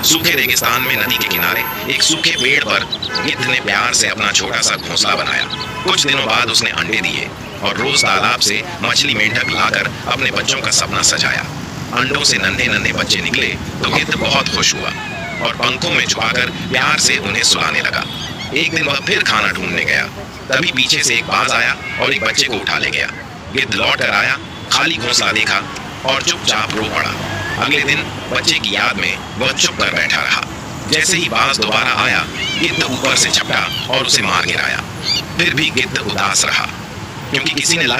सूखे रेगिस्तान में नदी के किनारे एक सूखे पेड़ पर गिद्ध ने प्यार से अपना छोटा सा घोंसला बनाया। कुछ दिनों बाद उसने अंडे दिए और रोज तालाब से मछली मेंढक लाकर अपने बच्चों का सपना सजाया। अंडों से नन्हे नन्हे बच्चे निकले तो गिद्ध बहुत खुश हुआ और पंखों में छुपाकर प्यार से उन्हें सुलाने लगा। एक दिन वह फिर खाना ढूंढने गया, तभी पीछे से एक बाज आया और एक बच्चे को उठा ले गया। गिद्ध लौट कर आया, खाली घोंसला देखा और चुपचाप रो पड़ा। अगले दिन बच्चे की याद में वह चुप कर बैठा रहा। जैसे ही बाज दोबारा आया, गिद्ध ऊपर से झपटा और उसे मार गिराया। फिर भी गिद्ध उदास रहा, क्योंकि किसी ने लाए